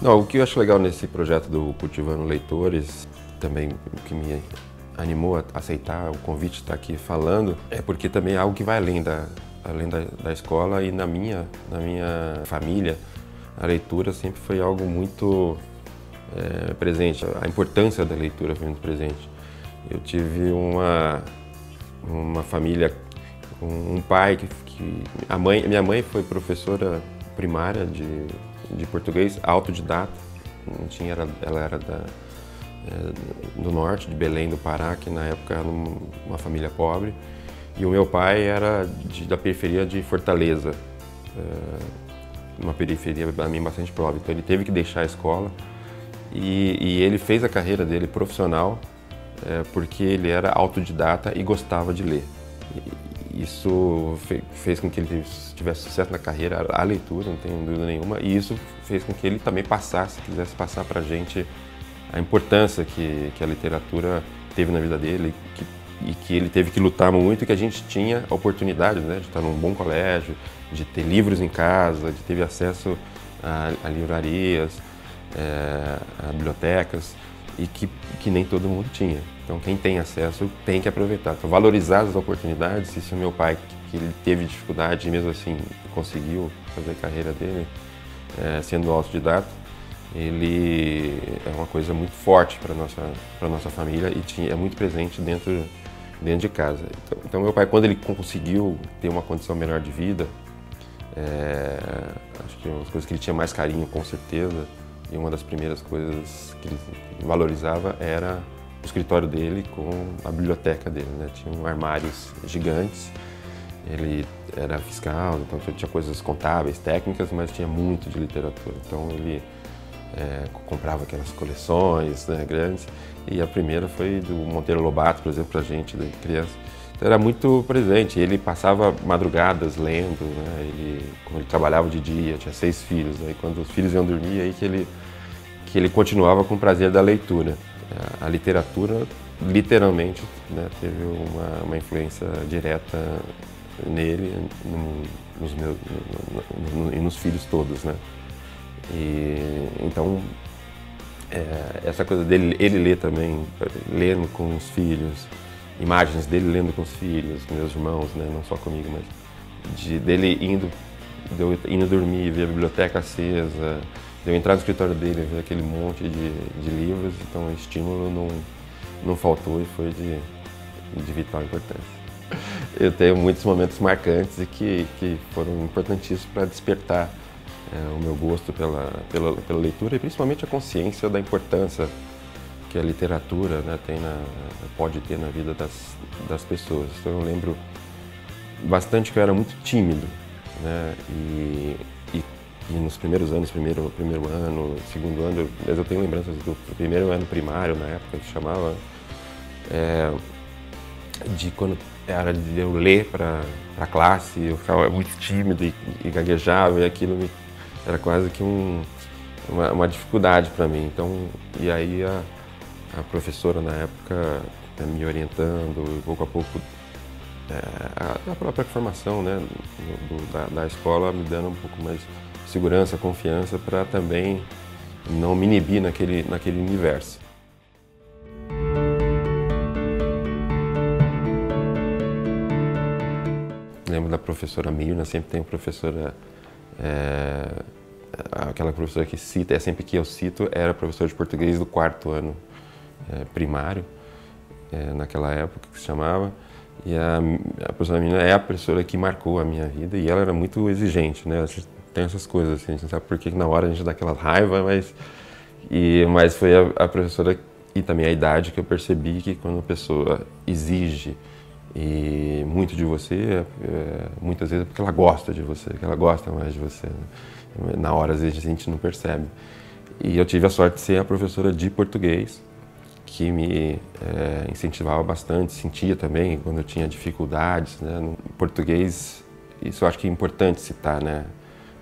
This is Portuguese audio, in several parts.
Não, o que eu acho legal nesse projeto do Cultivando Leitores, também o que me animou a aceitar o convite de estar aqui falando, é porque também é algo que vai além da escola, e na minha família a leitura sempre foi algo muito presente. A importância da leitura foi muito presente. Eu tive uma família com um pai minha mãe foi professora primária de português, autodidata. Não tinha, ela era do norte, de Belém do Pará, que na época era uma família pobre. E o meu pai era da periferia de Fortaleza, uma periferia para mim bastante pobre. Então ele teve que deixar a escola e ele fez a carreira dele profissional porque ele era autodidata e gostava de ler. Isso fez com que ele tivesse sucesso na carreira, a leitura, não tenho dúvida nenhuma, e isso fez com que ele também quisesse passar para a gente a importância que a literatura teve na vida dele e que ele teve que lutar muito, e que a gente tinha a oportunidade, né, de estar num bom colégio, de ter livros em casa, de ter acesso a livrarias, a bibliotecas, e que nem todo mundo tinha. Então quem tem acesso tem que aproveitar. Então, valorizar as oportunidades. Isso é meu pai, que ele teve dificuldade e mesmo assim conseguiu fazer a carreira dele sendo autodidata. Ele é uma coisa muito forte para nossa família e é muito presente dentro de casa. Então meu pai, quando ele conseguiu ter uma condição melhor de vida, acho que as coisas que ele tinha mais carinho, com certeza, e uma das primeiras coisas que ele valorizava era o escritório dele com a biblioteca dele, né? Tinha armários gigantes, ele era fiscal, então tinha coisas contábeis, técnicas, mas tinha muito de literatura. Então ele comprava aquelas coleções, né, grandes, e a primeira foi do Monteiro Lobato, por exemplo, pra gente, de criança. Então era muito presente. Ele passava madrugadas lendo, né? Como ele trabalhava de dia, tinha 6 filhos, aí quando os filhos iam dormir, aí que ele continuava com o prazer da leitura. A literatura, literalmente, né, teve uma influência direta nele e nos filhos todos, né? E então essa coisa ele ler também, lendo com os filhos, imagens dele lendo com os filhos, com meus irmãos, né, não só comigo, mas dele indo dormir, ver a biblioteca acesa, de eu entrar no escritório dele e ver aquele monte de livros. Então o estímulo não faltou e foi de vital importância. Eu tenho muitos momentos marcantes e que foram importantíssimos para despertar o meu gosto pela leitura, e principalmente a consciência da importância que a literatura, né, pode ter na vida das pessoas. Então eu lembro bastante que eu era muito tímido, né, e nos primeiros anos, primeiro ano, segundo ano, mas eu tenho lembranças do primeiro ano primário, na época que chamava, de quando era de eu ler para a classe, eu ficava muito tímido e gaguejava, e aquilo era quase que uma dificuldade para mim. Então, e aí a professora na época me orientando, pouco a pouco, a própria formação, né, da escola me dando um pouco mais de segurança, confiança, para também não me inibir naquele universo. Lembro da professora Mirna, sempre tem uma professora, aquela professora que cita, sempre que eu cito, era professora de português do 4º ano primário, naquela época que se chamava, e a professora Mirna é a professora que marcou a minha vida, e ela era muito exigente, né? Tem essas coisas assim, a gente não sabe por que na hora a gente dá aquela raiva, mas foi a professora e também a idade que eu percebi que quando a pessoa exige e muito de você, muitas vezes é porque ela gosta de você, que ela gosta mais de você, né? Na hora às vezes a gente não percebe. E eu tive a sorte de ser a professora de português, que me incentivava bastante, sentia também quando eu tinha dificuldades, né? No português, isso eu acho que é importante citar, né?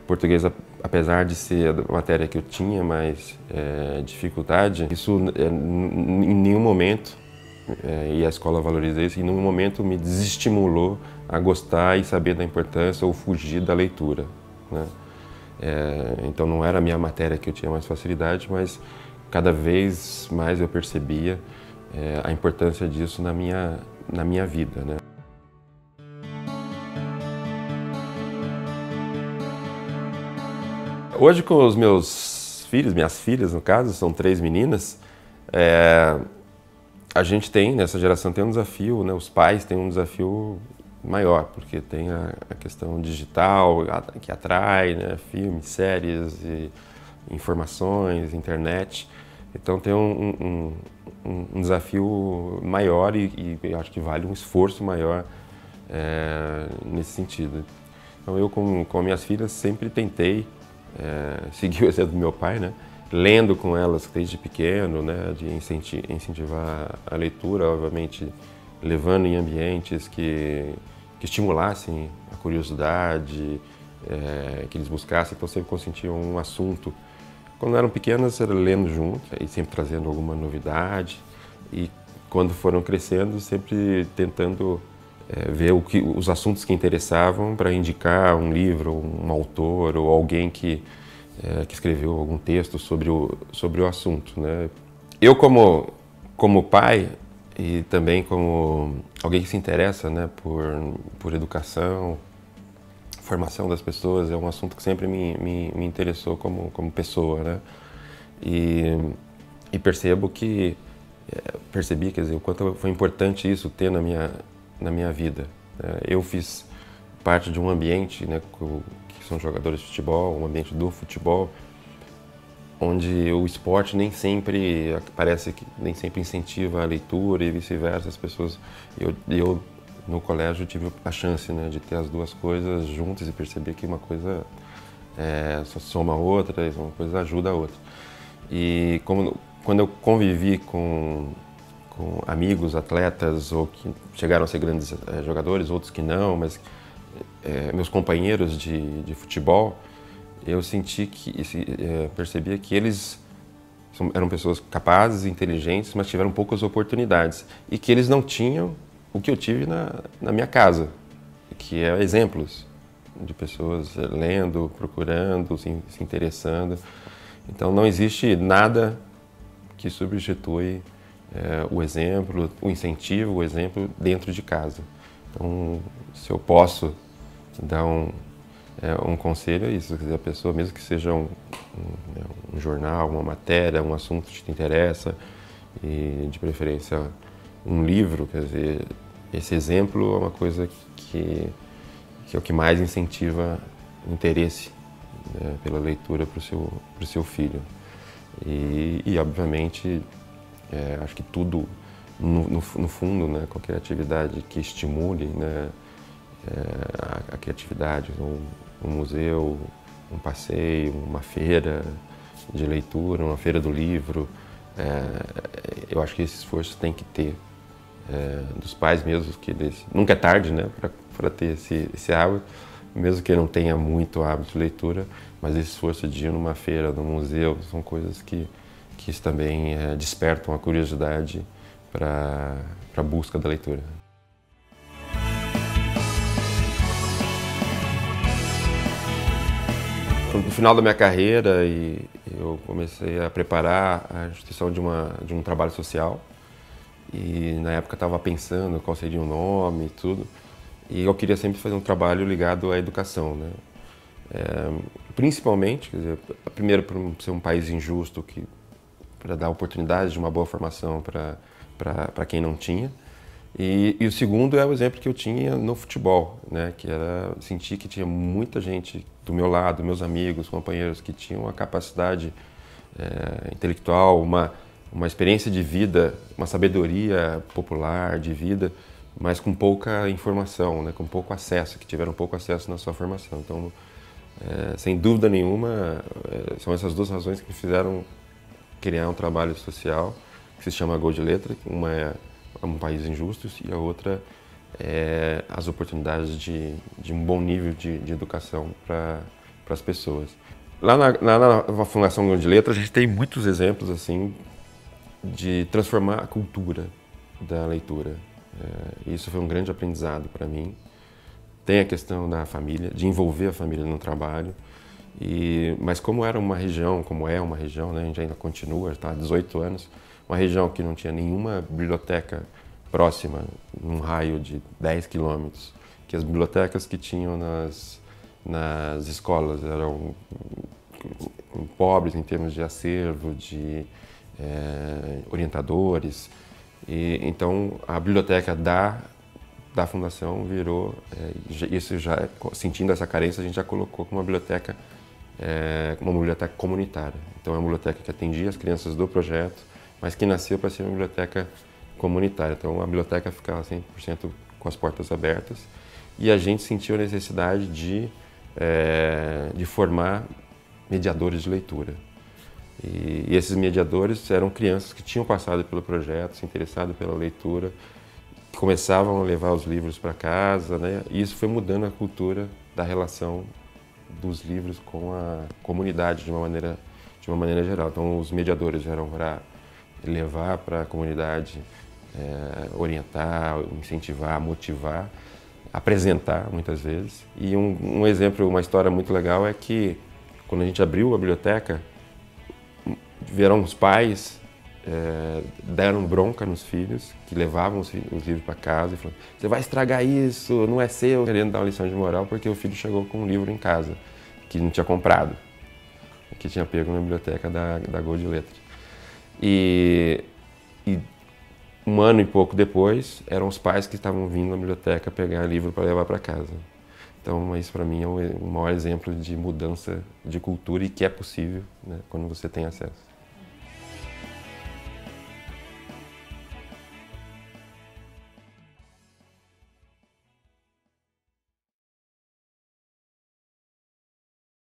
Português, apesar de ser a matéria que eu tinha mais dificuldade, isso em nenhum momento, e a escola valoriza isso, em nenhum momento me desestimulou a gostar e saber da importância ou fugir da leitura, né? Então não era a minha matéria que eu tinha mais facilidade, mas cada vez mais eu percebia a importância disso na minha vida, né? Hoje, com os meus filhos, minhas filhas no caso, são 3 meninas, a gente tem, nessa geração, tem um desafio, né? Os pais têm um desafio maior, porque tem a questão digital que atrai, né? Filmes, séries, e informações, internet. Então tem um desafio maior e eu acho que vale um esforço maior nesse sentido. Então eu, com minhas filhas, sempre tentei seguir o exemplo do meu pai, né? Lendo com elas desde pequeno, né? De incentivar a leitura, obviamente levando em ambientes que estimulassem a curiosidade, que eles buscassem, então sempre consentiam um assunto. Quando eram pequenas, era lendo junto e sempre trazendo alguma novidade. E quando foram crescendo, sempre tentando ver os assuntos que interessavam para indicar um livro, um autor ou alguém que escreveu algum texto sobre o assunto, né? Eu, como pai e também como alguém que se interessa, né, por educação, formação das pessoas, é um assunto que sempre me interessou como pessoa, né? E percebi, quer dizer, o quanto foi importante isso ter na minha vida. Eu fiz parte de um ambiente, né, que são jogadores de futebol, um ambiente do futebol, onde o esporte parece que nem sempre incentiva a leitura e vice-versa. As pessoas, eu no colégio tive a chance, né, de ter as duas coisas juntas e perceber que uma coisa só soma a outra, uma coisa ajuda a outra. E quando eu convivi com amigos, atletas, ou que chegaram a ser grandes jogadores, outros que não, mas meus companheiros de futebol, eu percebia que eles eram pessoas capazes, inteligentes, mas tiveram poucas oportunidades e que eles não tinham o que eu tive na minha casa, que é exemplos de pessoas lendo, procurando, se interessando. Então não existe nada que substitui o exemplo, o incentivo, o exemplo dentro de casa. Então, se eu posso dar um conselho, é isso. Quer dizer, a pessoa, mesmo que seja um jornal, uma matéria, um assunto que te interessa, e de preferência um livro, quer dizer, esse exemplo é uma coisa que é o que mais incentiva o interesse, né, pela leitura para o seu filho. E obviamente, acho que tudo, no fundo, né, qualquer atividade que estimule, né, a criatividade, um museu, um passeio, uma feira de leitura, uma feira do livro, eu acho que esse esforço tem que ter dos pais mesmo, que nunca é tarde, né, para ter esse hábito, mesmo que não tenha muito hábito de leitura, mas esse esforço de ir numa feira, num museu, são coisas que também despertam a curiosidade para a busca da leitura. No final da minha carreira, eu comecei a preparar a instituição de um trabalho social. E na época eu estava pensando qual seria o nome e tudo. E eu queria sempre fazer um trabalho ligado à educação, né? Principalmente, quer dizer, primeiro por ser um país injusto, para dar oportunidade de uma boa formação para quem não tinha. E o segundo é o exemplo que eu tinha no futebol, né? Que era sentir que tinha muita gente do meu lado, meus amigos, companheiros, que tinham uma capacidade intelectual, uma experiência de vida, uma sabedoria popular de vida, mas com pouca informação, né? Com pouco acesso, que tiveram pouco acesso na sua formação. Então, sem dúvida nenhuma, são essas duas razões que me fizeram criar um trabalho social que se chama Gol de Letra. Uma é um país injusto e a outra é as oportunidades de um bom nível de educação para as pessoas. Lá na Fundação Gol de Letra, a gente tem muitos exemplos assim de transformar a cultura da leitura. Isso foi um grande aprendizado para mim. Tem a questão da família, de envolver a família no trabalho. Mas como era uma região, como é uma região, né, a gente ainda continua, está há 18 anos, uma região que não tinha nenhuma biblioteca próxima, num raio de 10 quilômetros, que as bibliotecas que tinham nas escolas eram pobres em termos de acervo, de orientadores. Então, a biblioteca da Fundação virou, isso já, sentindo essa carência, a gente já colocou como uma biblioteca comunitária. Então, é uma biblioteca que atendia as crianças do projeto, mas que nasceu para ser uma biblioteca comunitária. Então, a biblioteca ficava 100% com as portas abertas e a gente sentiu a necessidade de formar mediadores de leitura. E esses mediadores eram crianças que tinham passado pelo projeto, se interessado pela leitura, que começavam a levar os livros para casa, né? E isso foi mudando a cultura da relação dos livros com a comunidade de uma maneira geral. Então, os mediadores eram para levar para a comunidade, orientar, incentivar, motivar, apresentar muitas vezes. E um exemplo, uma história muito legal é que quando a gente abriu a biblioteca, vieram os pais, deram bronca nos filhos, que levavam os livros para casa e falaram: você vai estragar isso, não é seu, querendo dar uma lição de moral porque o filho chegou com um livro em casa, que não tinha comprado, que tinha pego na biblioteca da Gold Letra. E um ano e pouco depois, eram os pais que estavam vindo na biblioteca pegar livro para levar para casa. Então, isso para mim é o maior exemplo de mudança de cultura e que é possível, né, quando você tem acesso.